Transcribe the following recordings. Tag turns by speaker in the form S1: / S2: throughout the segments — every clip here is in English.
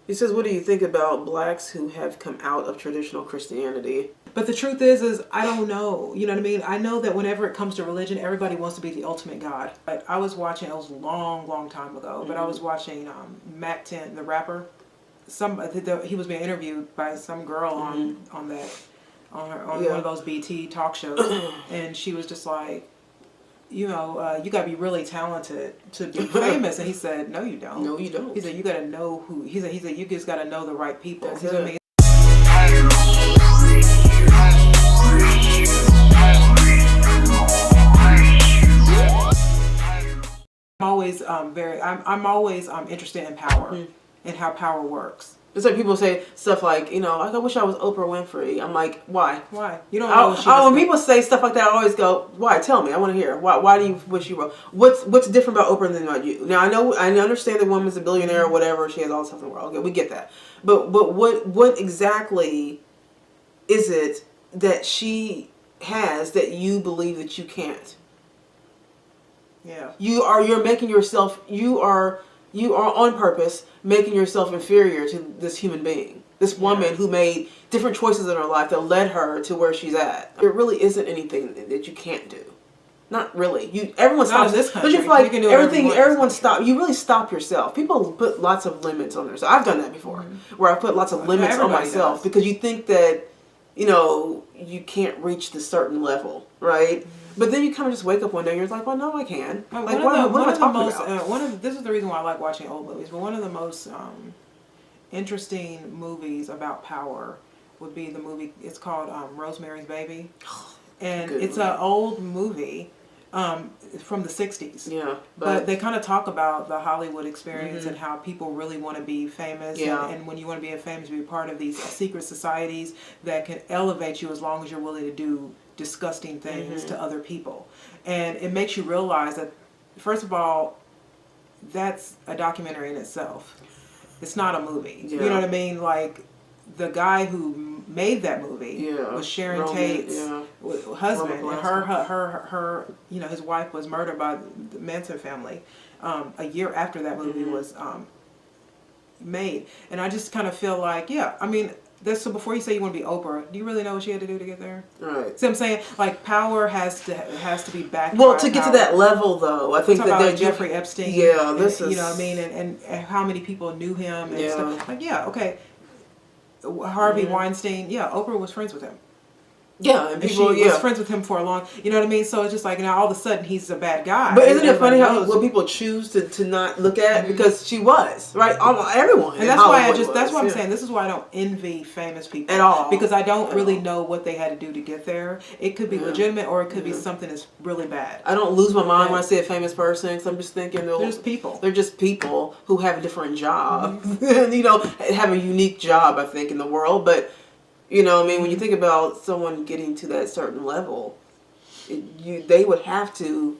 S1: He says, what do you think about blacks who have come out of traditional Christianity?
S2: But the truth is I don't know. You know what I mean? I know that whenever it comes to religion, everybody wants to be the ultimate God. But I was watching, it was a long time ago, but I was watching Mac 10, the rapper. He was being interviewed by some girl on one of those BT talk shows, and she was just like, you know, you gotta be really talented to be famous. And he said, no, you don't.
S1: No, you don't.
S2: He said, you gotta know who. He said, you just gotta know the right people.
S1: That's
S2: he said,
S1: it.
S2: I'm always interested in power and how power works.
S1: It's like people say stuff like, you know, I wish I was Oprah Winfrey. I'm like, why?
S2: Why? You don't know.
S1: When people say stuff like that, I always go, why? Tell me. I want to hear. Why do you wish you were? What's different about Oprah than about you? Now I understand the woman's a billionaire or whatever. She has all the stuff in the world. Okay, we get that. But what exactly is it that she has that you believe that you can't?
S2: Yeah.
S1: You're making yourself. You are on purpose making yourself inferior to this human being, this woman who made different choices in her life that led her to where she's at. There really isn't anything that you can't do. Not really. Everyone stops.
S2: Not in this country.
S1: Don't you feel like everyone stop? You really stop yourself. People put lots of limits on themselves. I've done that before, where I put lots of limits on myself because you think that, you know, you can't reach the certain level, right? But then you kind of just wake up one day and you're like, well, no, I can. Like, what am I talking about?
S2: This is the reason why I like watching old movies, but one of the most interesting movies about power would be the movie, it's called Rosemary's Baby. And it's an old movie from the 60s.
S1: Yeah.
S2: But they kind of talk about the Hollywood experience and how people really want to be famous.
S1: Yeah.
S2: And when you want to be famous, be part of these secret societies that can elevate you as long as you're willing to do disgusting things to other people. And it makes you realize that, first of all, that's a documentary in itself. It's not a movie. Yeah. You know what I mean? Like, the guy who made that movie was Sharon Tate's husband, and her, you know, his wife was murdered by the Manson family a year after that movie was made. And I just kind of feel like, I mean, so before you say you want to be Oprah, do you really know what she had to do to get there?
S1: Right.
S2: See what I'm saying? Like, power has to be backed.
S1: Well, to get to that level, though, I think that
S2: Jeffrey Epstein.
S1: Yeah, this is,
S2: you know what I mean, and how many people knew him and stuff. Like, okay. Harvey Weinstein, Oprah was friends with him. Yeah, and people, she was friends with him for a long, you know what I mean? So it's just like, now all of a sudden he's a bad guy.
S1: But isn't it funny how what people choose to not look at because she was, right? Everyone.
S2: And that's why that's why I'm saying this is why I don't envy famous people
S1: at all,
S2: because I don't really know what they had to do to get there. It could be legitimate or it could be something that's really bad.
S1: I don't lose my mind when I see a famous person because I'm just thinking
S2: they're just people.
S1: They're just people who have a different job, and you know, have a unique job, I think, in the world, but. You know, I mean, when you think about someone getting to that certain level, they would have to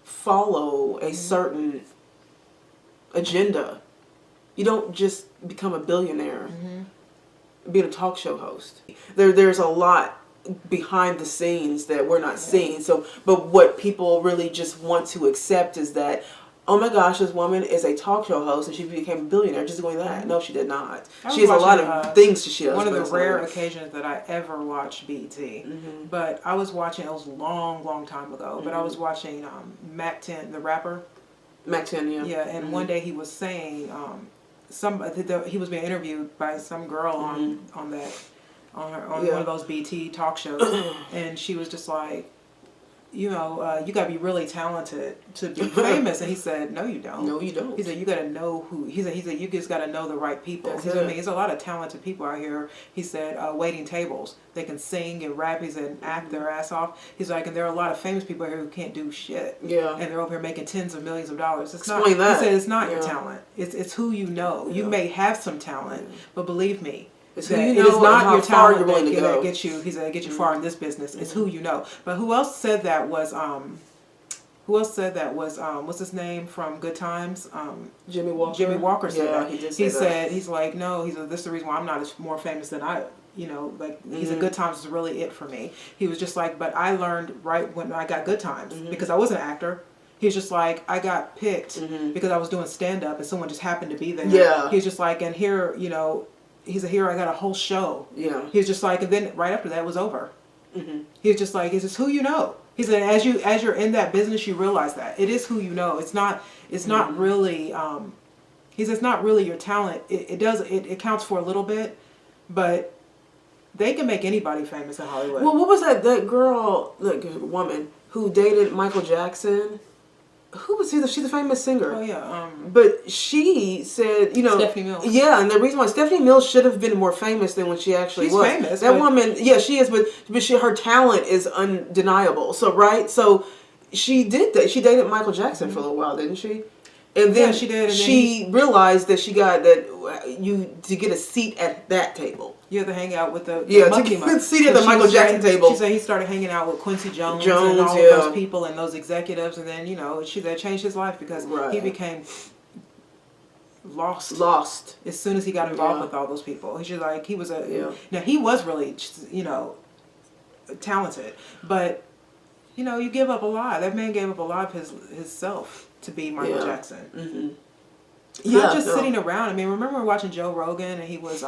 S1: follow a certain agenda. You don't just become a billionaire being a talk show host. There's a lot behind the scenes that we're not seeing. So, but what people really just want to accept is that, oh my gosh, this woman is a talk show host and she became a billionaire just doing that. No, she did not. She has a lot of things she does.
S2: One of the rare occasions that I ever watched BET. But I was watching, it was a long time ago, but I was watching Mac 10, the rapper.
S1: Mac 10, yeah.
S2: Yeah, and one day he was saying, he was being interviewed by some girl on one of those BT talk shows, and she was just like, you know, you gotta be really talented to be famous. And he said, no, you don't.
S1: No, you don't.
S2: He said, you gotta know who. He said, you just gotta know the right people. He said, I mean, there's a lot of talented people out here. He said, waiting tables. They can sing and rap. He said, and act their ass off. He's like, and there are a lot of famous people here who can't do shit.
S1: Yeah.
S2: And they're over here making tens of millions of dollars.
S1: Explain that.
S2: He said, it's not your talent. It's who you know. You may have some talent, but believe me,
S1: it
S2: is not your talent that gets you. He said, get you far in this business. It's who you know. But who else said that was? What's his name from Good Times?
S1: Jimmy Walker.
S2: Jimmy Walker said that.
S1: He did
S2: say that. He's like, no. He's like, this is the reason why I'm not more famous than I. You know, like he said, Good Times is really it for me. He was just like, but I learned right when I got Good Times because I was an actor. He's just like, I got picked because I was doing stand-up and someone just happened to be there.
S1: Yeah.
S2: He's just like, and here, you know, he's a hero. I got a whole show.
S1: Yeah.
S2: He's just like, and then right after that was over. He's just like, it's just who you know. He said, as you're in that business, you realize that it is who you know. It's not really. He says, it's not really your talent. It counts for a little bit, but they can make anybody famous in Hollywood.
S1: Well, what was that girl, like woman who dated Michael Jackson? Who was she? She's a famous singer.
S2: Oh yeah.
S1: But she said, you know,
S2: Stephanie Mills.
S1: Yeah, and the reason why Stephanie Mills should have been more famous than when she actually was.
S2: She's famous.
S1: That woman, yeah, she is, but her talent is undeniable. So right, so she did that. She dated Michael Jackson for a little while, didn't she? And then
S2: she did. And
S1: she realized that she got that to get a seat at that table.
S2: You have to hang out with the
S1: monkey to seat at the Michael Jackson table.
S2: She said he started hanging out with Quincy Jones and all of those people and those executives, and then that changed his life because he became lost as soon as he got involved with all those people. He's just like he was now he was really talented, but you give up a lot. That man gave up a lot of his self to be Michael Jackson. Not just sitting around. I mean, remember watching Joe Rogan, and he was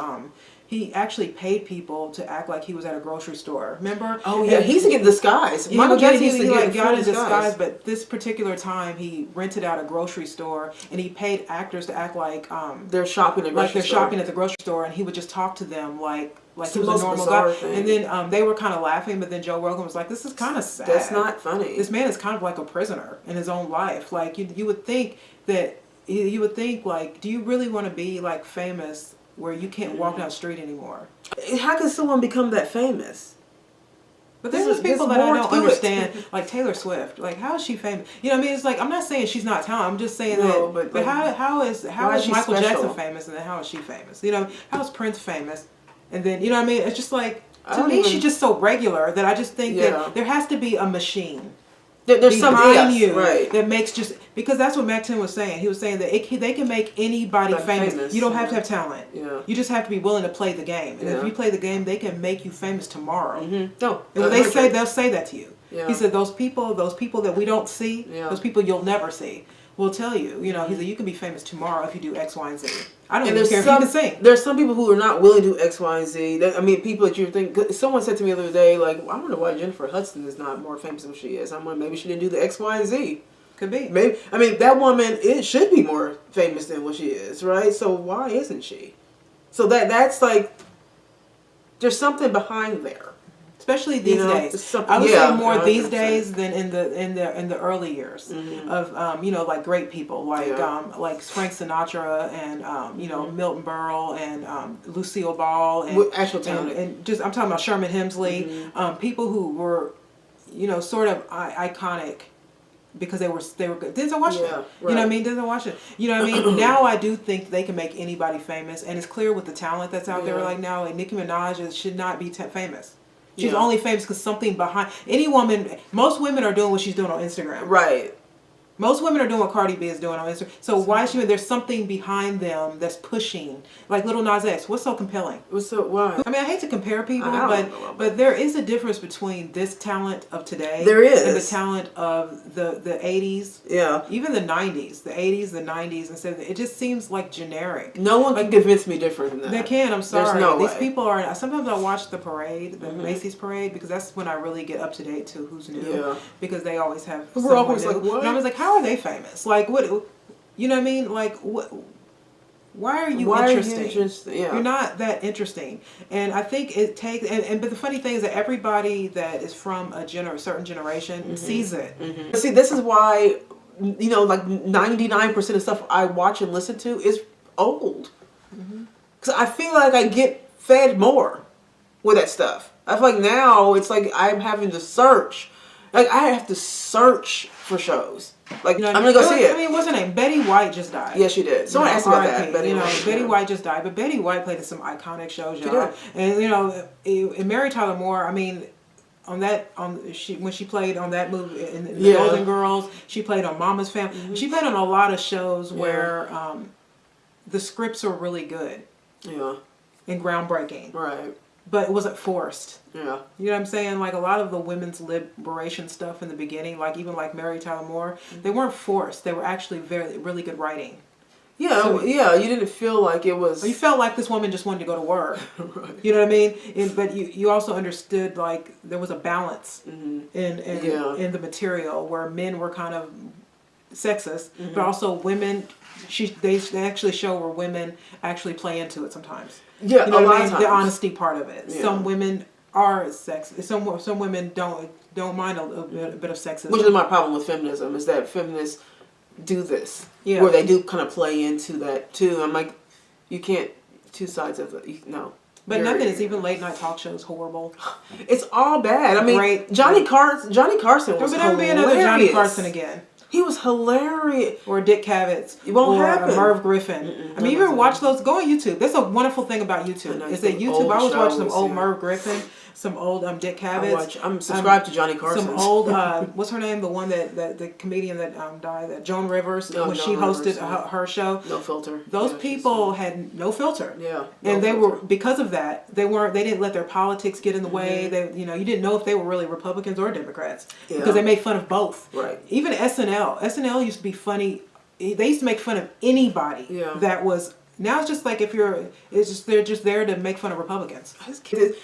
S2: he actually paid people to act like he was at a grocery store. Remember?
S1: Oh yeah, he used to get disguised. Michael Jackson used to get in disguise.
S2: But this particular time, he rented out a grocery store, and he paid actors to act like
S1: they're shopping at
S2: the grocery store, and he would just talk to them like he was a normal guy. Thing. And then they were kind of laughing, but then Joe Rogan was like, "This is kind of sad.
S1: That's not funny.
S2: This man is kind of like a prisoner in his own life. Like you would think that." You would think, like, do you really want to be, like, famous where you can't walk down the street anymore?
S1: How can someone become that famous?
S2: But there's just people that I don't understand, like Taylor Swift. Like, how is she famous? You know what I mean? It's like, I'm not saying she's not talented. I'm just saying but how is Michael Jackson famous, and then how is she famous? You know, how is Prince famous? And then, you know what I mean? It's just like, to me, she's just so regular that I just think that there has to be a machine.
S1: There's something
S2: you that makes because that's what Mac 10 was saying. He was saying that they can make anybody famous. You don't have to have talent. Yeah. You just have to be willing to play the game. And if you play the game, they can make you famous tomorrow. No, and when they'll say that to you. Yeah. He said those people that we don't see, those people you'll never see, will tell you. You know, he said you can be famous tomorrow if you do X, Y, and Z. I don't even care if you can sing.
S1: There's some people who are not willing to do X, Y, and Z. I mean, people that you think. Someone said to me the other day, like, I wonder why Jennifer Hudson is not more famous than she is. I'm like, maybe she didn't do the X, Y, and Z.
S2: Could be.
S1: Maybe. I mean, that woman should be more famous than what she is, right? So why isn't she? So that's like, there's something behind there.
S2: Especially these days. I would say more 100%. These days than in the early years of like great people like Frank Sinatra and Milton Berle and Lucille Ball and
S1: actual talent
S2: and just I'm talking about Sherman Hemsley, people who were sort of iconic because they were good. Denzel Washington.
S1: Right.
S2: You know what I mean? Denzel Washington. You know what I mean? Now I do think they can make anybody famous, and it's clear with the talent that's out there. Like now, like Nicki Minaj should not be famous. She's only famous because something behind any woman. Most women are doing what she's doing on Instagram.
S1: Right.
S2: Most women are doing what Cardi B is doing on Instagram. So why is she? There's something behind them that's pushing. Like Lil Nas X. What's so compelling?
S1: Why?
S2: I mean, I hate to compare people, but there is a difference between this talent of today.
S1: There is.
S2: And the talent of the 80s.
S1: Yeah.
S2: Even the 90s. The 80s, the 90s. And so it just seems like generic.
S1: No one can convince me different than that.
S2: They can. I'm sorry.
S1: There's no
S2: These
S1: way.
S2: people are. Sometimes I watch the parade, the Macy's parade, because that's when I really get up to date to who's new.
S1: Yeah.
S2: Because they always have.
S1: We're always like, what?
S2: And I was like, how are they famous? Like what? You know what I mean? Like what? Why are you interesting? You're not that interesting. And I think it takes. But the funny thing is that everybody that is from a certain generation sees it.
S1: See, this is why like 99% of stuff I watch and listen to is old. Because I feel like I get fed more with that stuff. I feel like now it's like I'm having to search. Like I have to search for shows. Like I'm gonna go see it.
S2: I mean, what's her name? Betty White just died.
S1: Yeah, she did. Someone asked about that.
S2: Betty White just died, but Betty White played in some iconic shows, y'all. And and Mary Tyler Moore. I mean, when she played on that movie in the Golden Girls, she played on Mama's Family. She played on a lot of shows where the scripts are really good.
S1: Yeah.
S2: And groundbreaking.
S1: Right.
S2: but it wasn't forced.
S1: Yeah.
S2: You know what I'm saying? Like a lot of the women's liberation stuff in the beginning, like even like Mary Tyler Moore, they weren't forced. They were actually really good writing.
S1: Yeah,
S2: So,
S1: yeah, you didn't feel like it was...
S2: You felt like this woman just wanted to go to work.
S1: Right.
S2: You know what I mean? But you also understood like there was a balance in the material where men were kind of sexist, but also women, they actually show where women actually play into it sometimes.
S1: Yeah,
S2: you know
S1: a
S2: what
S1: lot
S2: I mean?
S1: of times.
S2: The honesty part of it.
S1: Yeah.
S2: Some women are sexist. Some women don't mind a bit of sexism.
S1: Which is my problem with feminism, is that feminists do this.
S2: Yeah.
S1: Where they do kind of play into that too. I'm like, you can't, two sides of it, no.
S2: But nothing is even late night talk shows horrible.
S1: It's all bad. I mean,
S2: Great.
S1: Johnny Carson was
S2: There would never be another Johnny Carson again.
S1: He was hilarious.
S2: Or Dick Cavett.
S1: It won't
S2: or
S1: happen.
S2: Merv Griffin. I mean, you ever watch those? Go on YouTube. That's a wonderful thing about YouTube. Is that YouTube? I always watch some old Merv Griffin, some old Dick Cavett.
S1: I'm subscribed to Johnny Carson.
S2: Some old, what's her name? The one that the comedian that died, that Joan Rivers, when she hosted her show.
S1: No Filter.
S2: Those people had no filter.
S1: Yeah.
S2: And they were, because of that, they didn't let their politics get in the way. They, you didn't know if they were really Republicans or Democrats because they made fun of both.
S1: Right.
S2: Even SNL used to be funny. They used to make fun of anybody that was. Now it's just like they're just there to make fun of Republicans.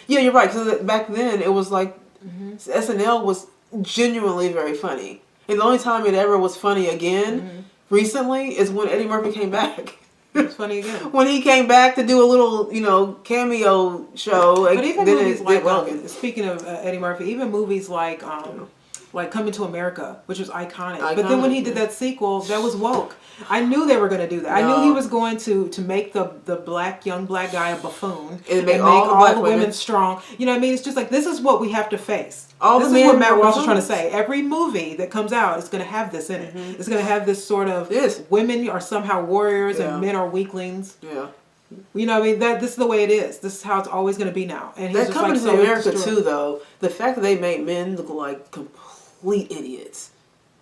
S1: Yeah, you're right. Because back then it was like SNL was genuinely very funny, and the only time it ever was funny again recently is when Eddie Murphy came back.
S2: It's funny again.
S1: When he came back to do a little, cameo show.
S2: But even movies like, speaking of Eddie Murphy, even movies like Coming to America, which was iconic. But then when he did that sequel, that was woke. I knew they were going to do that. No. I knew he was going to make the young black guy a buffoon
S1: and make all the
S2: women strong. You know what I mean? It's just like, this is what we have to face. This is what Matt Walsh is trying to say. Every movie that comes out is going to have this in it. It's going to have this sort of women are somehow warriors and men are weaklings.
S1: Yeah.
S2: You know what I mean? This is the way it is. This is how it's always going to be now. And
S1: that Coming to America too, though, the fact that they made men look like complete idiots.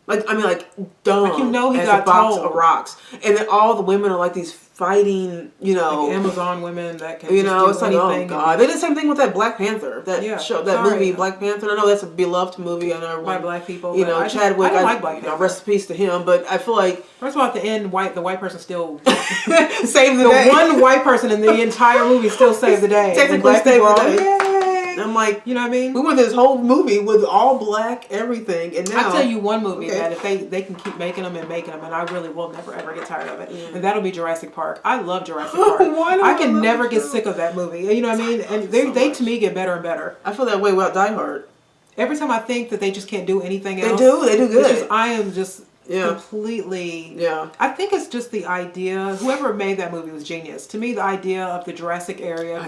S1: Like dumb.
S2: Like, he
S1: as
S2: got
S1: a box
S2: told.
S1: of rocks, and then all the women are like these fighting, like
S2: Amazon women that can.
S1: It's like, oh god, they did the same thing with that Black Panther, movie Black Panther. I know that's a beloved movie. I know
S2: by black people.
S1: Chadwick.
S2: I don't like Black Panther.
S1: Rest in peace to him, but I feel like
S2: first of all, at the end, the white person still
S1: saved the day.
S2: One white person in the entire movie still saved the day.
S1: Technically saved the day. I'm like,
S2: you know what I mean?
S1: We went through this whole movie with all black everything, and now
S2: I'll tell you one movie that if they can keep making them, and I really will never ever get tired of it, and that'll be Jurassic Park. I love Jurassic Park. I can never get sick of that movie. You know what I mean? And they to me get better and better.
S1: I feel that way about Die Hard.
S2: Every time I think that they just can't do anything else,
S1: they do good.
S2: I am just completely. Yeah. I think it's just the idea. Whoever made that movie was genius. To me, the idea of the Jurassic area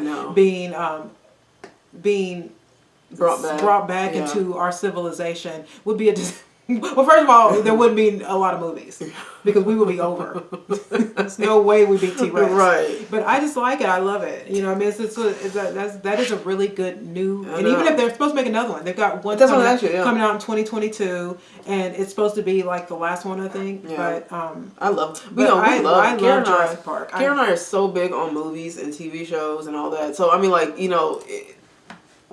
S2: being brought back into our civilization would be well, first of all, there wouldn't be a lot of movies because we would be over. There's no way we'd be T-Rex.
S1: Right.
S2: But I just like it. I love it. You know, I mean, that is a really good new. And even if they're supposed to make another one, they've got one coming out in 2022, and it's supposed to be like the last one, I think. Yeah. But I love. I love Jurassic Park.
S1: Karen and I are so big on movies and TV shows and all that. So I mean,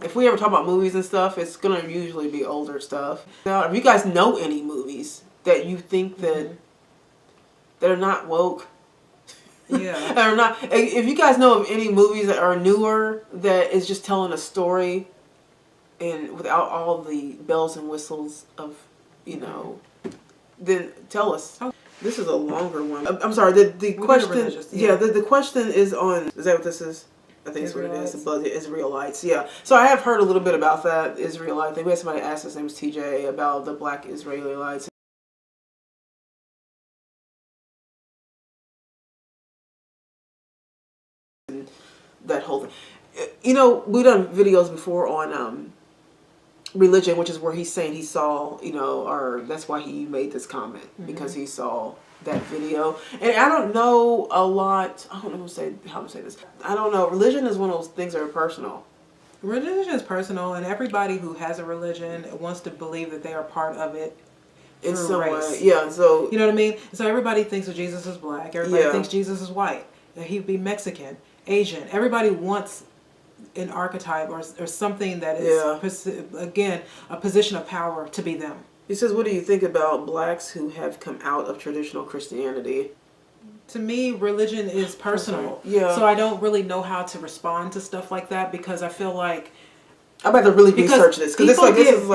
S1: if we ever talk about movies and stuff, it's gonna usually be older stuff. Now, if you guys know any movies that you think that are not woke, or not, if you guys know of any movies that are newer that is just telling a story, and without all the bells and whistles of, then tell us. This is a longer one. I'm sorry. The question, the question is on. Is that what this is? I think that's what it is. The Israelites. Yeah. So I have heard a little bit about that Israelite thing. We had somebody ask, his name was TJ, about the black Israelites. And that whole thing. We've done videos before on religion, which is where he's saying he saw, or that's why he made this comment, because he saw that video. And I don't know a lot. I don't know how to say this. I don't know. Religion is one of those things that are personal.
S2: Religion is personal, and everybody who has a religion wants to believe that they are part of it in some race.
S1: Yeah. So
S2: you know what I mean. So everybody thinks that Jesus is black. Everybody thinks Jesus is white. That he'd be Mexican, Asian. Everybody wants an archetype or something that is, again, a position of power to be them.
S1: He says, what do you think about blacks who have come out of traditional Christianity?
S2: To me, religion is personal.
S1: Yeah.
S2: So I don't really know how to respond to stuff like that because I feel like
S1: I'm about to really research this because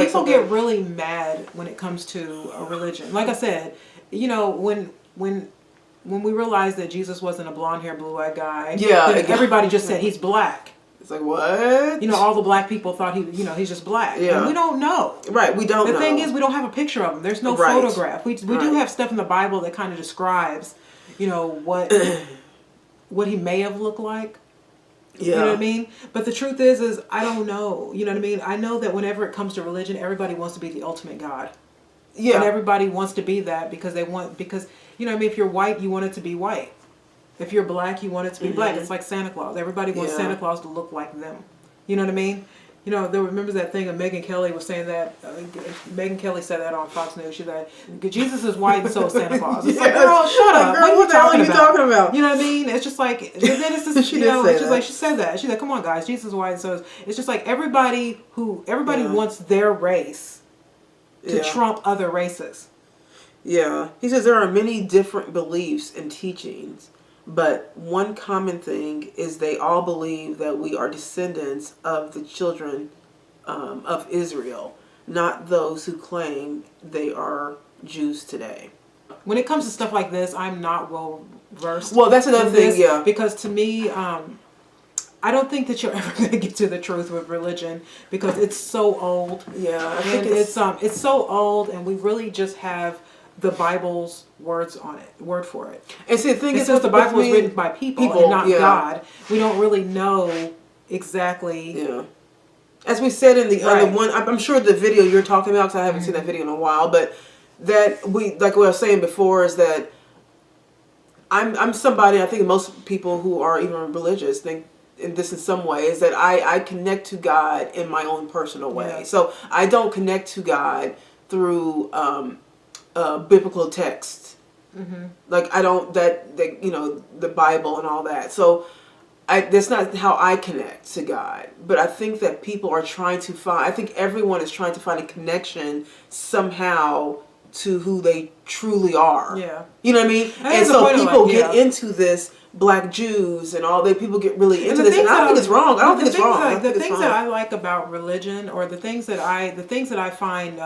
S2: people get really mad when it comes to a religion. Like I said, you know, when we realized that Jesus wasn't a blonde-haired, blue-eyed guy, everybody just said he's black.
S1: It's like, what?
S2: You know, all the black people thought he's just black.
S1: Yeah.
S2: And we don't know.
S1: Right, we don't know.
S2: The thing is, we don't have a picture of him. There's no photograph. We do have stuff in the Bible that kind of describes, you know, what he may have looked like. Yeah. You know what I mean? But the truth is I don't know. You know what I mean? I know that whenever it comes to religion, everybody wants to be the ultimate God. Yeah. And everybody wants to be that because you know what I mean? If you're white, you want it to be white. If you're black, you want it to be black. It's like Santa Claus. Everybody wants Santa Claus to look like them. You know what I mean? You know, remember that thing of Megyn Kelly was saying that. Megyn Kelly said that on Fox News. She said, Jesus is white and so is Santa Claus. It's like, girl, shut up.
S1: Girl, what the hell are you talking about?
S2: You know what I mean? It's just like, then it's just, she said that. She said, come on, guys. Jesus is white and so is. It's just like everybody wants their race to trump other races.
S1: Yeah. He says there are many different beliefs and teachings. But one common thing is they all believe that we are descendants of the children of Israel, not those who claim they are Jews today.
S2: When it comes to stuff like this, I'm not well versed.
S1: Well, that's another thing,
S2: Because to me, I don't think that you're ever going to get to the truth with religion because it's so old.
S1: Yeah, I
S2: think it's so old, and we really just have the Bible's word for it.
S1: And see, the thing is,
S2: since the Bible was written by people and not God, we don't really know exactly.
S1: Yeah. As we said in the other one, I'm sure the video you're talking about, because I haven't seen that video in a while, but like what I was saying before, is that I'm somebody, I think most people who are even religious think in this in some way, is that I connect to God in my own personal way. Yeah. So I don't connect to God through biblical text. Like I don't the Bible and all that. So that's not how I connect to God. But I think that people are trying to I think everyone is trying to find a connection somehow to who they truly are. Yeah. You know what I mean? And so people get into this, Black Jews and all that. People get really into this, and I don't think it's wrong. I don't think it's wrong.
S2: The things that I like about religion, or the things that I find,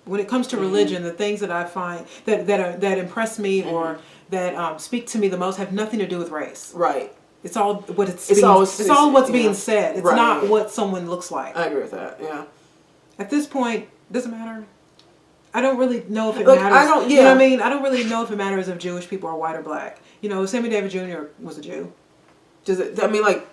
S2: when it comes to religion, the things that I find that impress me or that speak to me the most have nothing to do with race. Right. It's all what it's all what's being said. It's not what someone looks like.
S1: I agree with that. Yeah.
S2: At this point, it doesn't matter. I don't really know if it matters. You know what I mean? I don't really know if it matters if Jewish people are white or black. You know, Sammy Davis Jr. was a Jew.
S1: Does it? I mean, like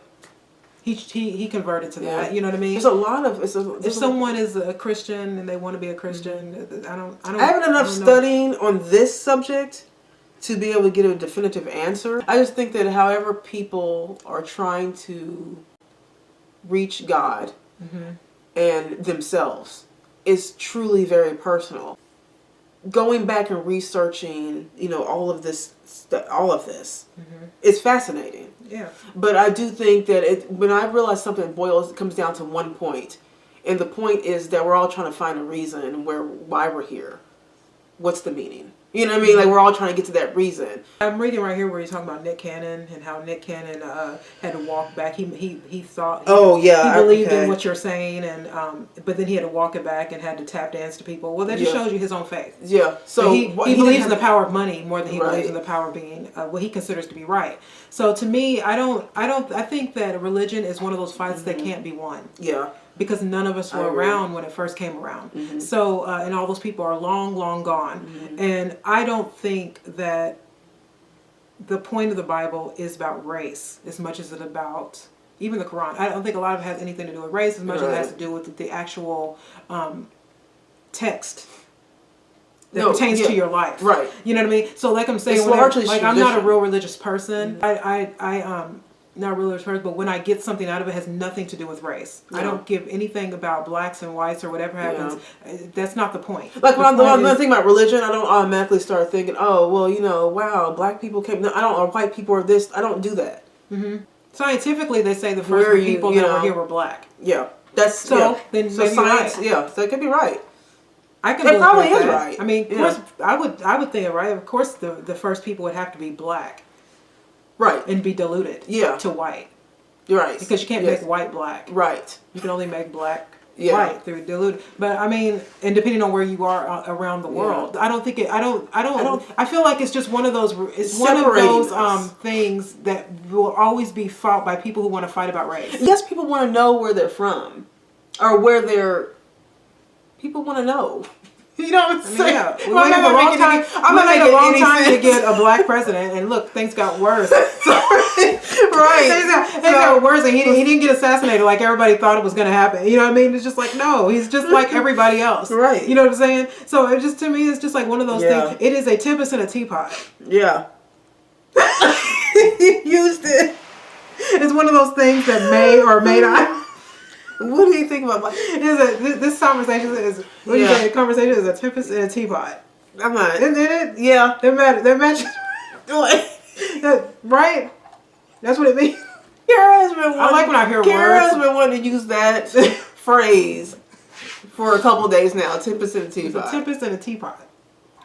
S2: he converted to that. You know what I mean?
S1: There's a lot of
S2: if someone is a Christian and they want to be a Christian, I
S1: haven't enough studying on this subject to be able to get a definitive answer. I just think that however people are trying to reach God and themselves is truly very personal. Going back and researching, all of this, it's fascinating. Yeah. But I do think that when I realize something it comes down to one point, and the point is that we're all trying to find a reason why we're here. What's the meaning? You know what I mean? Like, we're all trying to get to that reason.
S2: I'm reading right here where he's talking about Nick Cannon and how Nick Cannon had to walk back. He thought he believed in what you're saying, and but then he had to walk it back and had to tap dance to people. Well, that just shows you his own faith. Yeah. So he believes in the power of money more than he believes in the power of being what he considers to be right. So to me, I think that religion is one of those fights that can't be won. Yeah. Because none of us were around when it first came around. So, and all those people are long, long gone. And I don't think that the point of the Bible is about race as much as it's about, even the Quran. I don't think a lot of it has anything to do with race as much as it has to do with the actual text that pertains to your life. Right. You know what I mean? So like I'm saying, I'm not a real religious person. Not really religious, but when I get something out of it has nothing to do with race. I don't give anything about blacks and whites or whatever happens. That's not the point. Like when
S1: I'm thinking about religion, I don't automatically start thinking, oh, well, wow, black people came. No, I don't. Or white people are this. I don't do that.
S2: Scientifically, they say the first people that were here were black.
S1: Yeah. That's
S2: so. Then
S1: so
S2: maybe
S1: science.
S2: right.
S1: Yeah. So it could be right.
S2: I can.
S1: It probably is right.
S2: I mean, of course, I would think it right. Of course, the first people would have to be black.
S1: Right.
S2: And be diluted.
S1: Yeah.
S2: To white.
S1: You're right.
S2: Because you can't make white black.
S1: Right.
S2: You can only make black. Right, through diluted. But I mean, and depending on where you are around the world, I don't think it. I don't. I feel like it's just one of those. It's one of those things that will always be fought by people who want to fight about race.
S1: Yes, people want to know where they're from, or where they're. People want to know. You know what I'm saying?
S2: Yeah. We waited a long time. I'm gonna take a long time to get a black president, and look, things got worse. Right. Things got worse, and he didn't get assassinated like everybody thought it was gonna happen. You know what I mean? It's just like, no, he's just like everybody else.
S1: Right.
S2: You know what I'm saying? So it just, to me, it's just like one of those things. It is a tempest in a teapot.
S1: Yeah. You used it.
S2: It's one of those things that may or may not.
S1: What do you think about
S2: this conversation is? What do you say? Conversation is a tempest in a teapot.
S1: I'm not.
S2: Isn't it?
S1: Yeah.
S2: They're matches. Right? That's what it means.
S1: Kara's been wanting,
S2: I like when I hear
S1: Kara's
S2: words.
S1: been wanting to use that phrase for a couple of days now. Tempest in a teapot.
S2: It's a tempest in a teapot.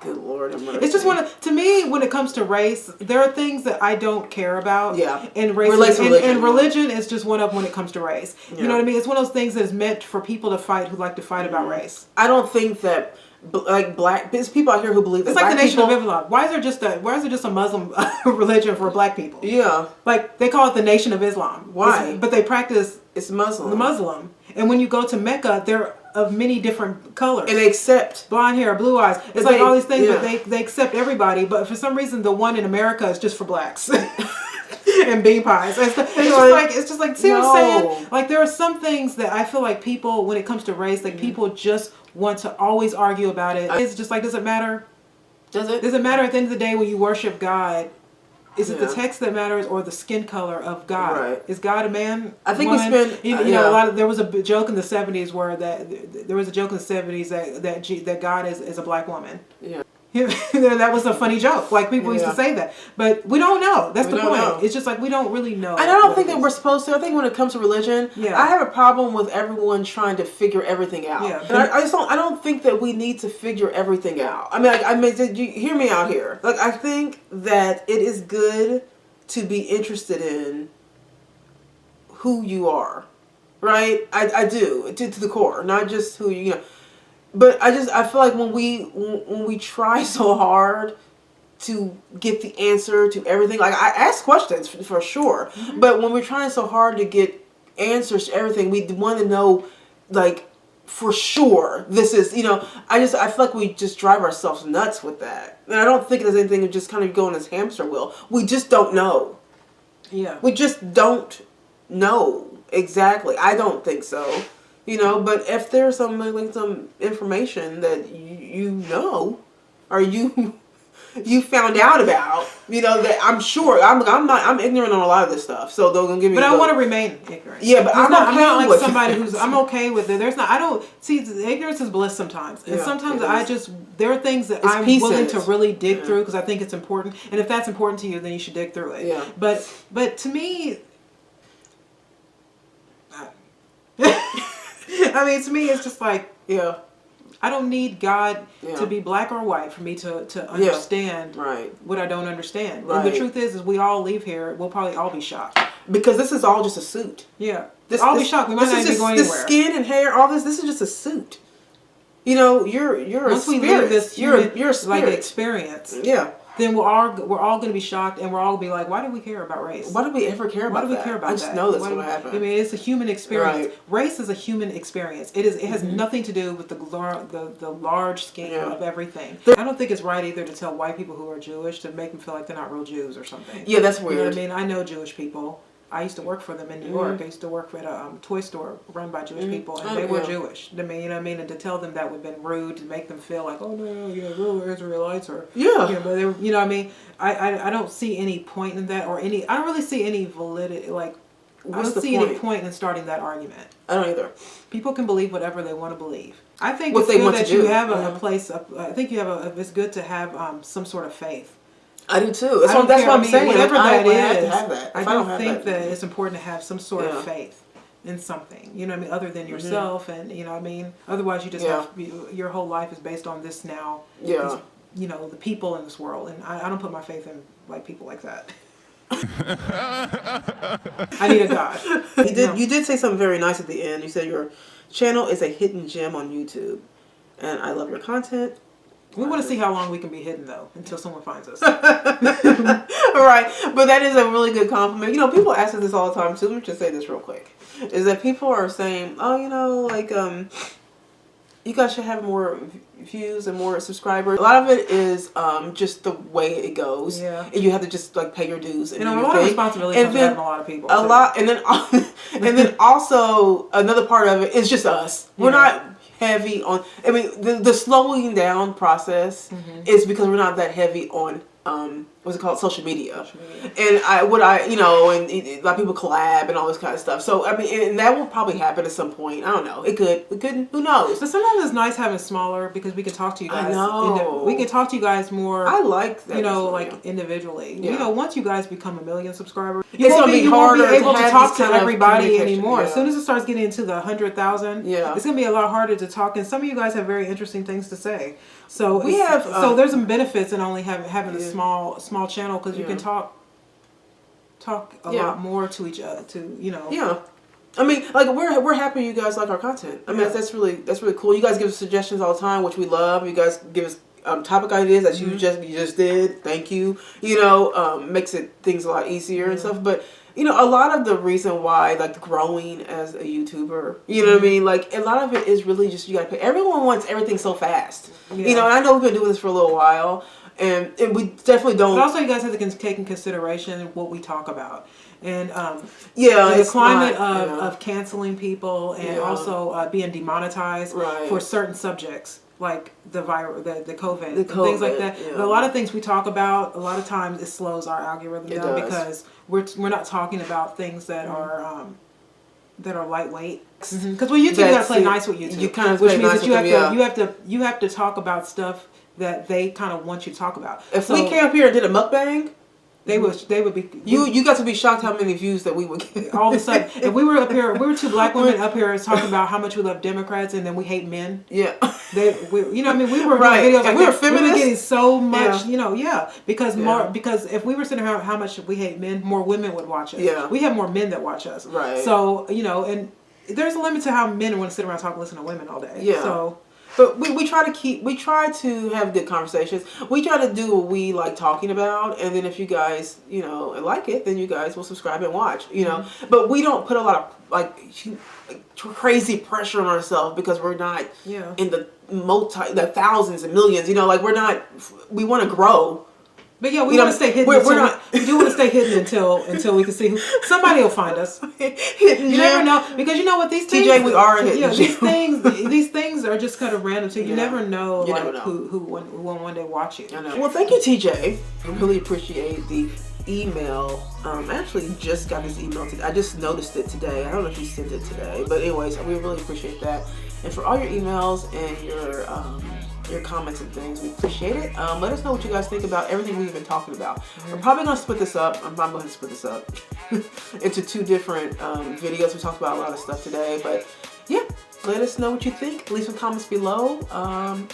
S1: Good Lord.
S2: It's just to me, when it comes to race, there are things that I don't care about.
S1: Yeah.
S2: And race and religion is just one of them when it comes to race. Yeah. You know what I mean? It's one of those things that is meant for people to fight who like to fight about race.
S1: I don't think that there's people out here who believe that
S2: it's like the Nation of Islam. Why is there just a Muslim religion for black people?
S1: Yeah.
S2: Like they call it the Nation of Islam.
S1: Why?
S2: But they practice
S1: it's Muslim.
S2: The Muslim. And when you go to Mecca, they're of many different colors.
S1: And they accept
S2: blonde hair, blue eyes. It's like all these things, but they accept everybody. But for some reason, the one in America is just for blacks and bean pies. It's just like see what I'm saying? Like there are some things that I feel like people, when it comes to race, like people just want to always argue about it. It's just like, does it matter?
S1: Does it?
S2: Does it matter at the end of the day when you worship God? Is it the text that matters or the skin color of God?
S1: Right.
S2: Is God a man?
S1: I think
S2: woman?
S1: we spend.
S2: You know, there was a joke in the 70s where that God is a black woman.
S1: Yeah.
S2: That was a funny joke. Like people used to say that, but we don't know. That's the point. It's just like we don't really know.
S1: And I don't think that we're supposed to. I think when it comes to religion, I have a problem with everyone trying to figure everything out. Yeah. And I just don't. I don't think that we need to figure everything out. I mean, you hear me out here. Like I think that it is good to be interested in who you are, right? I do to the core, not just who you know. But I feel like when we try so hard to get the answer to everything, like I ask questions for sure, but when we're trying so hard to get answers to everything, we want to know, like for sure this is, you know, I feel like we just drive ourselves nuts with that, and I don't think there's anything to just kind of go on this hamster wheel. We just don't know.
S2: Yeah.
S1: We just don't know exactly. I don't think so. You know, but if there's some information that you know, or you found out about, you know, that I'm sure I'm ignorant on a lot of this stuff. So they're gonna give me.
S2: But I want to remain ignorant.
S1: Yeah, but I'm
S2: not like somebody who's. I'm okay with it. I don't see. Ignorance is bliss sometimes, and sometimes there are things that I'm willing to really dig through because I think it's important. And if that's important to you, then you should dig through it.
S1: Yeah.
S2: But to me. I mean, to me, it's just like, I don't need God to be black or white for me to understand what I don't understand. Right. And the truth is we all leave here, we'll probably all be shocked.
S1: Because this is all just a suit.
S2: Yeah. I'll be shocked. We might not be going anywhere.
S1: The skin and hair, all this is just a suit. You know, you're
S2: Once
S1: a spirit.
S2: We live this
S1: you're a spirit.
S2: like experience.
S1: Yeah.
S2: Then we're all going to be shocked, and we're all going to be like, why did we care about race?
S1: Why did we ever care about that? Why did we care about that? I just know that's what happened.
S2: I mean, it's a human experience.
S1: Right.
S2: Race is a human experience. It has nothing to do with the large scale of everything. I don't think it's right either to tell white people who are Jewish to make them feel like they're not real Jews or something.
S1: Yeah, that's weird.
S2: You know what I mean? I know Jewish people. I used to work for them in New York. I used to work at a toy store run by Jewish people, and they were Jewish. I mean, you know what I mean? And to tell them that would have been rude, to make them feel like, oh no, you know, real Israelites or but they were, you know what I mean? I don't see any point in that, or I don't really see any validity. Like, I don't see any point in starting that argument.
S1: I don't either.
S2: People can believe whatever they want to believe. I think it's good that you have a place. I think you have it's good to have some sort of faith.
S1: I do too. That's what I'm saying.
S2: Whatever
S1: like,
S2: that
S1: I
S2: is,
S1: have to have that.
S2: I do think that it's important to have some sort of faith in something. You know what I mean? Other than yourself, and you know what I mean. Otherwise, you just have your whole life is based on this now.
S1: Yeah.
S2: These, you know, the people in this world, and I don't put my faith in like people like that. I need a God.
S1: You did say something very nice at the end. You said your channel is a hidden gem on YouTube, and I love your content.
S2: We want to see how long we can be hidden, though, until someone finds us.
S1: Right. But that is a really good compliment. You know, people ask us this all the time, too. Let me just say this real quick. Is that people are saying, oh, you know, like, you guys should have more views and more subscribers. A lot of it is just the way it goes.
S2: Yeah.
S1: And you have to just, like, pay your dues. And
S2: a lot of responsibility comes to having a lot of people.
S1: A lot. And then also, another part of it is just us. We're not heavy on, I mean, the slowing down process is because we're not that heavy on what's it called, social media. And you know, and a lot of people collab and all this kind of stuff. So I mean, and that will probably happen at some point. I don't know. It couldn't. Who knows?
S2: But sometimes it's nice having smaller because we can talk to you guys.
S1: I know.
S2: We can talk to you guys more.
S1: I like that.
S2: You know, like individually. Yeah. You know, once you guys become 1 million subscribers,
S1: you won't be
S2: able to talk to everybody anymore.
S1: Yeah.
S2: As soon as it starts getting into the 100,000, it's gonna be a lot harder to talk. And some of you guys have very interesting things to say. So so there's some benefits in only having a small channel because you can talk a lot more to each other.
S1: Yeah. I mean, like we're happy you guys like our content. I mean, that's really cool. You guys give us suggestions all the time, which we love. You guys give us topic ideas that you just did. Thank you. You know, makes things a lot easier and stuff. But you know, a lot of the reason why, like, growing as a YouTuber, you know what I mean? Like, a lot of it is really just you gotta pay. Everyone wants everything so fast. You know, and I know we've been doing this for a little while, and we definitely don't.
S2: But also, you guys have to take in consideration what we talk about. And
S1: the
S2: climate of canceling people and also being demonetized for certain subjects. Like the COVID, and things like that. Yeah. A lot of things we talk about, a lot of times it slows our algorithm down because we're not talking about things that are lightweight. Because with YouTube, you gotta play nice with YouTube.
S1: You kind of
S2: which means
S1: nice
S2: that you have to talk about stuff that they kind of want you to talk about.
S1: If we came up here and did a mukbang,
S2: they would be.
S1: You got to be shocked how many views that we would get.
S2: All of a sudden, if we were up here, we were two black women up here talking about how much we love Democrats and then we hate men.
S1: Yeah.
S2: You know what I mean? We were
S1: right.
S2: doing videos like
S1: we were feminists.
S2: We were getting so much, because if we were saying how much we hate men, more women would watch us.
S1: Yeah.
S2: We have more men that watch us.
S1: Right.
S2: So, you know, and there's a limit to how men want to sit around and listen to women all day.
S1: Yeah.
S2: So.
S1: But we try to have good conversations. We try to do what we like talking about, and then if you guys, you know, like it, then you guys will subscribe and watch, you know. But we don't put a lot of crazy pressure on ourselves because we're not in the thousands and millions, you know, like we want to grow.
S2: But yeah, we want to stay hidden. We do want to stay hidden until we can see somebody will find us. You never know, because you know what, these things.
S1: TJ, we are a hidden
S2: gem. These things are just kind of random too. You never know, who will one day watch you.
S1: I know. Well, thank you, TJ. I really appreciate the email. I actually just got this email today. I just noticed it today. I don't know if you sent it today, but anyways, we really appreciate that. And for all your emails and your comments and things, we appreciate it. Let us know what you guys think about everything we've been talking about. We're probably going to split this up. I'm going to split this up into 2 different videos. We talked about a lot of stuff today, but yeah, let us know what you think. Leave some comments below,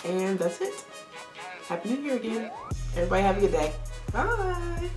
S1: and that's it. Happy New Year again. Everybody have a good day. Bye.